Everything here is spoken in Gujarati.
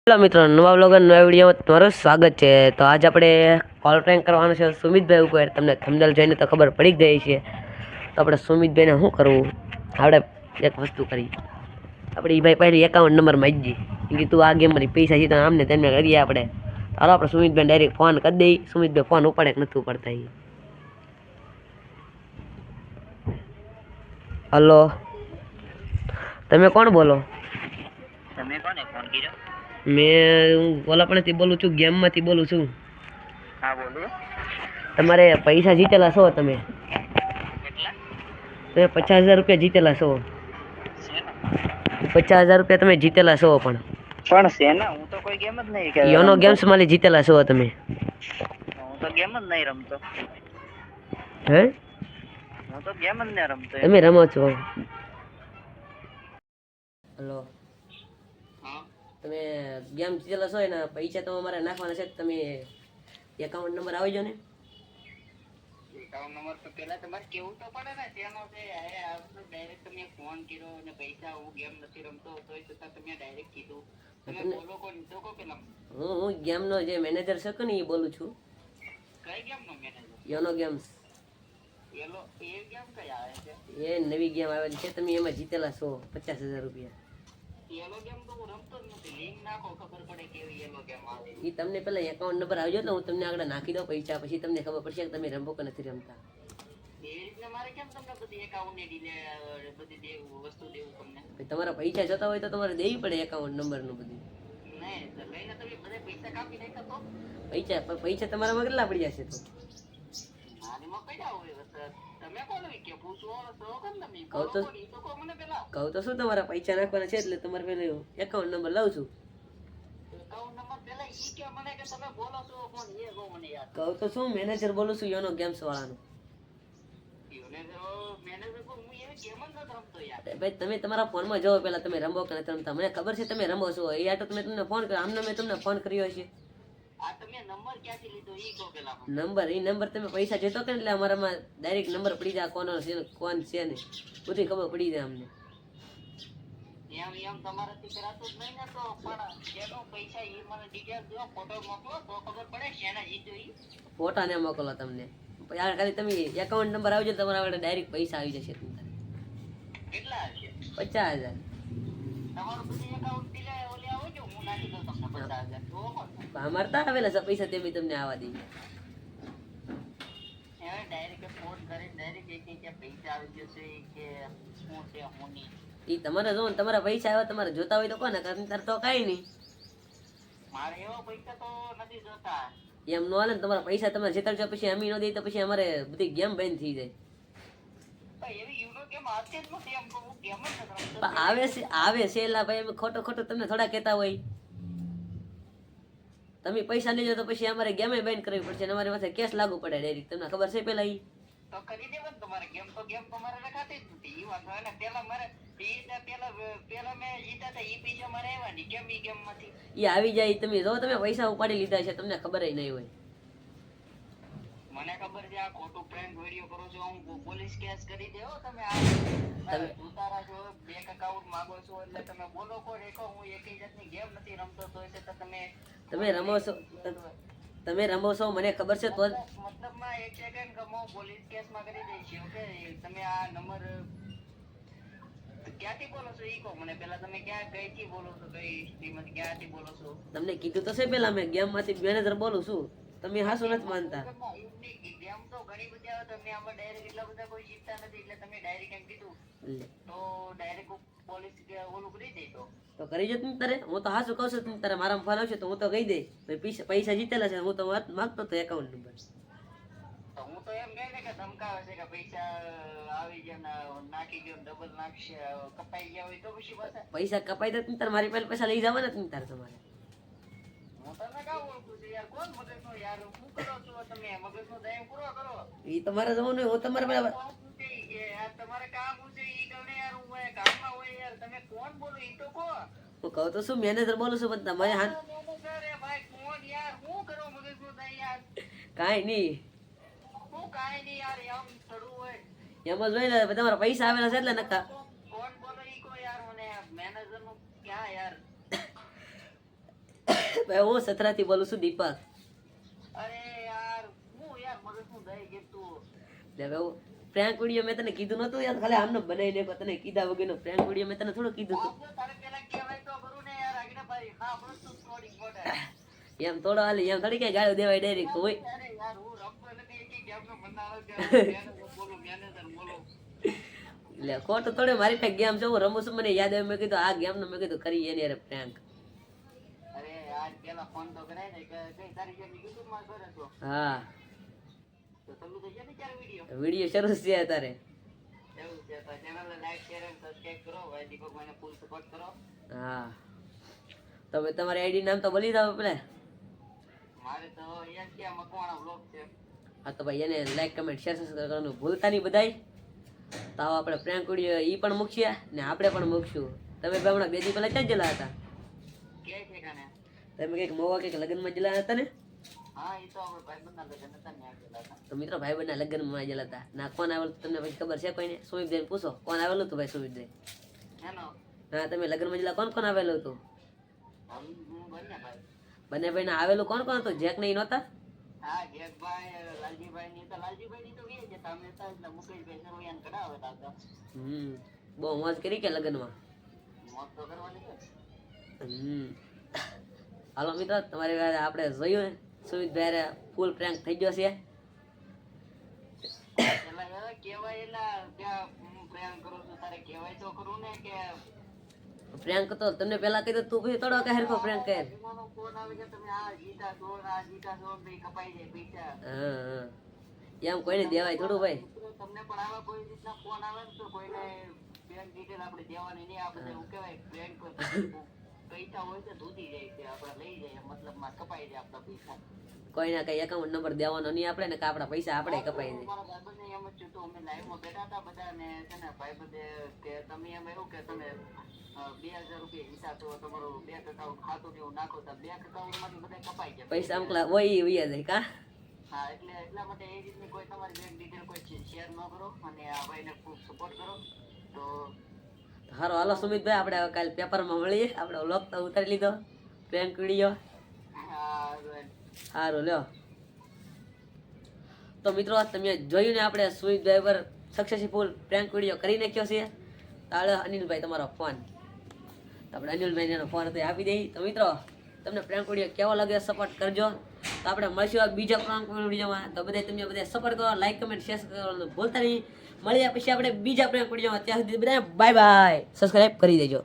હેલો મિત્રો, નવા બ્લોગર નવા વિડીયોમાં તમારું સ્વાગત છે। તો આજ આપણે કોલ પ્રેન્ક કરવાનું છે સુમિતભાઈ ઉપર। તમને થંબનેલ જોઈને તો ખબર પડી જ ગઈ છે। તો આપણે સુમિતભાઈને શું કરવું, આપણે એક વસ્તુ કરી, આપણે એ ભાઈ પહેલી એકાઉન્ટ નંબર માંગી કે તું આ ગેમમાંથી પૈસા જીતો આમને તેમને કરીએ આપણે। હાલો આપણે સુમિતભાઈને ડાયરેક્ટ ફોન કરી દઈએ। સુમિતભાઈ ફોન ઉપાડે કે નથી ઉપાડતા એ। હલો, તમે કોણ બોલો? તમે કોને ફોન કર્યો? હું ઓલાપણેથી બોલું છું, ગેમમાંથી બોલું છું। હા બોલો। તમારે પૈસા જીતેલા છો તમે? કેટલા? તમે 50,000 રૂપિયા જીતેલા છો। શેના? 50,000 રૂપિયા તમે જીતેલા છો। પણ શેના? હું તો કોઈ ગેમ જ નહીં યોનો રમતો। ગેમ્સ માંથી જીતેલા છો તમે। હું તો ગેમ જ નહીં રમતો। હે? હું તો ગેમ જ નહીં રમતો એમ। તમે રમો છો? હલો, હા તમે ગેમ જીતેલા છો એના પૈસા તો અમારે નાખવાના છે। તમે એકાઉન્ટ નંબર આવી જાવ ને। એકાઉન્ટ નંબર તો પેલા તમારે કેવું તો પડે ને તેનો છે। ડાયરેક્ટ તમે ફોન કર્યો અને પૈસા હું ગેમ નથી રમતો તોય છતાં તમે ડાયરેક્ટ કીધું। તમે બોલો કોણ તો કો પેલા? હું ગેમનો જે મેનેજર છે કે ને એ બોલું છું। કઈ ગેમ નો મેનેજર? યોનો ગેમ્સ। એ ગેમ કઈ આવે છે? એ નવી ગેમ આવેલી છે, તમે એમાં જીતેલા છો 50,000 રૂપિયા। એલો ગેમ તો હું રમતો જ નથી। લિંક નાખો ખબર પડે કેવી એલો ગેમ આવે। એ તમને પેલા એકાઉન્ટ નંબર આવજો એટલે હું તમને આગળ નાખી દઉં પૈસા, પછી તમને ખબર પડશે કે તમે રમો કે નથી રમતા। એ રીતના મારે કેમ તમને બધી એકાઉન્ટ ની બધી વસ્તુ દેવું તમને? તમારા પૈસા જતા હોય તો તમારે દેવી પડે એકાઉન્ટ નંબર નું બધું। નહીં તો લઈને તમે બધા પૈસા કાપી નાખો તો? પૈસા તમારામાં કેટલા પડી જશે તો? મારીમાં પડ્યા હોય સર। તમે કોણ કે પૂછો તો કેમ તમે કહું તો તો કો મને પેલા કહું તો શું, તમારા પૈસા નાખવાના છે એટલે તમારે પેલું એકાઉન્ટ નંબર લાવું છું। એકાઉન્ટ નંબર પેલા ઈ કે મને કે તમે બોલો છો કોણ એ કહો મને યાર। કહું તો શું, મેનેજર બોલું છું યોનો ગેમ્સ વાળાનો। મેનેજર કો હું એવી ગેમ જ નથી રમતો યાર। ભાઈ તમે તમારા ફોનમાં જોવો પેલા તમે રમો કે નથી રમતા। મને ખબર છે તમે રમો છો, એ આટો મેં તમને ફોન કર્યો, આમને મેં તમને ફોન કર્યો હશે। આ તમે નંબર ક્યાંથી લીધો ઈ કહો પેલા મને। નંબર તમે પૈસા જતો કે એટલે અમારામાં ડાયરેક્ટ નંબર પડી જાય કોનો છે કોણ છે ને બધી ખબર પડી જાય અમને। એમ તમારાથી કરાતું જ નહીં ને તો પણ જેનો પૈસા ઈ મને ડિટેલ દો, ફોટો મોકલો તો ખબર પડે શેના જીત્યો ઈ। ફોટા ને મોકલો તમને, ખાલી તમે એકાઉન્ટ નંબર આવજો તમારા આગળ ડાયરેક્ટ પૈસા આવી જશે તમારે। કેટલા હશે? 50,000। તમારું બધું એકાઉન્ટ ડિલે ઓલી આવો જો હું નાખી દઉં તમને 50,000 તો કોણ? અમારે તો આવેલા છે પૈસા, તે બી તમને આવવા દઈએ। હવે ડાયરેક્ટ ફોન કરીને ડાયરેક્ટ કે પૈસા આવી જશે કે શું છે હું નહીં। એ તમારે જો તમારા પૈસા આવ્યા તમારે જોતા હોય તો કોને તાર તો કઈ નહીં। મારે એવો પૈસા તો નથી જોતા। એમ નો હાલે ને, તમારા પૈસા તમારે જેતરજો પછી અમી નો દઈએ તો પછી અમારે બધી ગેમ બંધ થઈ જાય। એવી યુનો ગેમ આવતી જ નથી એમ તો હું ગેમ જ નથી રમતો। પણ આવે છે એલા ભાઈ, અમે ખોટો તમને થોડા કહેતા હોય। તમે પૈસા લેજો તો પછી અમારે ગેમે બેન કરવી પડશે અને અમારી પાસે કેસ લાગુ પડે ડાયરેક્ટ, તમને ખબર છે પેલા ઈ? તો કરી દેવા ને તમારે ગેમ તમારે રખાતી જ નથી ઈ વાત હોય ને। પેલા મારે પેલા મેં જીતા હતા ઈ પૈસા મારે આવ્યા નહીં કેમ ઈ ગેમ માંથી? ઈ આવી જાય, તમે જો તમે પૈસા ઉપાડી લીધા છે તમને ખબર નહીં હોય। મને ખબર છે આ ખોટું પ્રેન્ક વિડિયો કરો છો, હું પોલીસ કેસ કરી દેવો તમે આ ઉતારા છો બેંક એકાઉન્ટ માંગો છો એટલે તમે બોલો કોણ એકો હું એકી જાતની ગેમ નથી રમતો તો છે તો તમે રમો છો મને ખબર છે તો મતલબમાં એક સેકન્ડ કમો પોલીસ કેસમાં કરી દઈશ ઓકે। તમે આ નંબર ક્યાંથી બોલો છો ઈ કહો મને પેલા, તમે કઈથી બોલો છો, કઈ સ્ટ્રીમમાંથી ક્યાંથી બોલો છો? તમને કીધું તો છે પેલા મેં ગેમ માંથી મેનેજર બોલું છું, તમે હાસુ નથી માનતા। ગેમ તો ઘણી બધી આવે તમે આમાં ડાયરેક્ટ એટલા બધા કોઈ જીતતા નથી એટલે તમે ડાયરેક્ટ એમ કીધું તો ડાયરેક્ટ પોલીસ ઓલું કરી દે તો કરી જો તમે તારે, હું તો હાસુ કહું છું, તમે તારે મારામાં ફોન આવશે તો હું તો કહી દઈશ પૈસા જીતેલા છે, હું તો માગતો હતો એકાઉન્ટ નંબર। તો હું તો એમ કહે ને કે ધમકાવે છે કે પૈસા આવી ગયા નાખી ગયો ડબલ નાખશે કપાઈ ગયા હોય તો પછી પૈસા કપાઈ તો તારે મારી પાસે પૈસા લઈ જવાના ને તારે તમારે। હું તમને કાં ઓળખું છું યાર, કોણ મગજનો યાર શું કરો છો તમે? મગજનો દયા પૂરો કરો। એ તમારે જવાનું હું તમારે પેલા તમારે કામ શું છે ઈ ગણે યાર, હું કામમાં હોય યાર, તમે કોણ બોલો ઈ તો કહો। હું કહું તો શું મેનેજર બોલું છું પણ તમારે હા ભાઈ કોણ યાર, હું કરો મગજનો દયા યાર? કાંઈ નહીં, હું કાંઈ નહીં યાર, એમ થોડું હોય એમ જ હોય ને તમારા પૈસા આવેલા છે એટલે નકા। કોણ બોલો ઈ કહો યાર મને, મેનેજર નું ક્યાં યાર? ભાઈ હું સથરાથી બોલું છું દીપક. અરે યાર હું યાર મગજનું દઈ કે તું લે ભાઈ પ્રેન્ક વિડીયો મેં તને કીધું નતું યાર, ખાલી આમને બનાવી નાખ્યો, તને કીધા વગરનો પ્રેન્ક વિડીયો મેં તને થોડું કીધું હતું. બાપુ, તારે પેલા કહેવાય તો ખરું ને યાર આગળ ભાઈ. હા બસ તું થોડી ઇમ્પોર્ટન્ટ. એમ થોડો હાલી એમ થોડી કઈ ગાળો દેવાય ડાયરેક્ટ હોય. અરે યાર હું રમતો નથી કે ગેમનો બનાવો કે મેનેજર બોલો મેનેજર બોલો. એટલે ખોટું થોડું મારી પાસે ગેમ છે હું રમું છું, મને યાદ આવ્યું, મેં કીધું આ ગેમનો મેં કીધું કરી એની યાર પ્રેન્ક. અરે આજ પેલા ફોન તો કરાય ને કે કઈ તારી જેમ યુટ્યુબ માં કરે તો હા તો તમે તો છે ને ચાર વિડિયો વિડીયો શરૂ છે તારે. એવું છે તો ચેનલ ને લાઈક શેર અને સબસ્ક્રાઇબ કરો ભાઈ દીપક ભાઈને ફૂલ સપોર્ટ કરો. હા તો ભાઈ તમારી આઈડી નામ તો બોલી દો પેલા. મારે તો યાર કે મકવાણા બ્લોગ છે. હા તો ભાઈ એને લાઈક કમેન્ટ શેર સબસ્ક્રાઇબ કરવાનું ભૂલતા નહીં બધાય. તો આવો આપણે પ્રેન્ક વિડીયો ઈ પણ મૂકીએ ને આપણે પણ મૂકશું. તમે ભાઈ હમણાં 2 દી પહેલા ક્યાં જલા હતા? કે છે કાને તમે કંઈક મોવા કંઈક લગ્નમાં જલા હતા ને? હા એ તો આપણે ભાઈબંધના લગ્ન હતા ને આગળ હતા. તો મિત્રો ભાઈબંધના લગ્નમાં જલા હતા. ના કોણ આવેલું તમને પછી ખબર છે કોઈને? સુમિતભાઈને પૂછો કોણ આવેલું હતું ભાઈ સુમિતભાઈ. એનો હા તમે લગ્નમાં જલા કોણ કોણ આવેલું હતું? હું બંને ભાઈ. બંને ભાઈને આવેલું કોણ કોણ હતું? જેક નહીં નહોતા? હા જેકભાઈ લાલજીભાઈ ની તો લાલજીભાઈ ની તો વે છે તમે તો એટલે મુકેશભાઈ સરવૈયાને કઢાવે હતા. બહુ મોજ કરી કે લગ્નમાં? મોત તો કરવાની છે. હાલો મિત્રો તમારી વાત આપણે જોયું સુમિતભાઈ ફૂલ પ્રેન્ક થઈ ગયો છે. એલા યાર કેવાય એલા ત્યાં હું પ્રેમ કરું છું તારે કહેવાય તો ખરું ને કે પ્રેન્ક તો તમને પેલા કીધું તું પછી થોડો કહે હરખો પ્રેન્ક કર. એમાંનો ફોન આવે છે તમે આ જીતા દો ભાઈ કપાઈ જાય પૈસા. હા એમ કોઈને દેવાય થોડું ભાઈ. તમને પણ આવા કોઈ રીતના ફોન આવે ને તો કોઈને બેંક ડિટેલ આપણે દેવાની નહીં. આપણે એવું કહેવાય બેંક પૈસા હોય તો ધૂતી જાય છે આપણે લઈ જઈએ મતલબમાં કપાઈ જાય આપણા પૈસા. કોઈના કઈ એકાઉન્ટ નંબર દેવાનો નહીં આપણે ને કે આપણા પૈસા આપણે કપાઈ જાય. મારા ભાઈબંધને એમ જ થયું હતું. અમે લાઈવમાં બેઠા હતા બધા ને છે ને ભાઈબંધે કે તમે એમ એવું કે તમે 2000 રૂપિયા હિસાબ તો તમારું બેંક એકાઉન્ટ ખાતું ને એવું નાખો તો બેંક એકાઉન્ટ માંથી બધા કપાઈ જાય પૈસા અમકલા હોય ઈ વયા જાય કા. હા એટલે એટલા માટે એ રીતની કોઈ તમારી બેંક ડિટેલ કોઈ શેર ન કરો અને આ ભાઈને ખૂબ સપોર્ટ કરો. તો હારો હાલો સુમિતભાઈ આપણે હવે કાલે પેપરમાં મળીએ. આપણે વ્લોગ તો ઉતારી લીધો પ્રેન્ક વિડીયો. સારું લ્યો તો મિત્રો તમે જોયું ને આપણે સુમિતભાઈ પર સક્સેસફુલ પ્રેન્ક વિડીયો કરી નાખ્યો છે. તાળે અનિલભાઈ તમારો ફોન તો આપણે અનિલભાઈને એનો ફોન હતો એ આપી દઈએ. તો મિત્રો તમને પ્રેન્ક વિડીયો કેવો લાગે સપોર્ટ કરજો. તો આપણે મળશું બીજા પ્રેન્ક વિડીયોમાં. તો બધા તમે બધા સપોર્ટ કરો, લાઈક કમેન્ટ શેર કરવાનું ભૂલતા નહીં. મળ્યા પછી આપણે બીજા પ્રેન્ક વિડીયોમાં. ત્યાં સુધી બધા બાય બાય. સબસ્ક્રાઈબ કરી દેજો.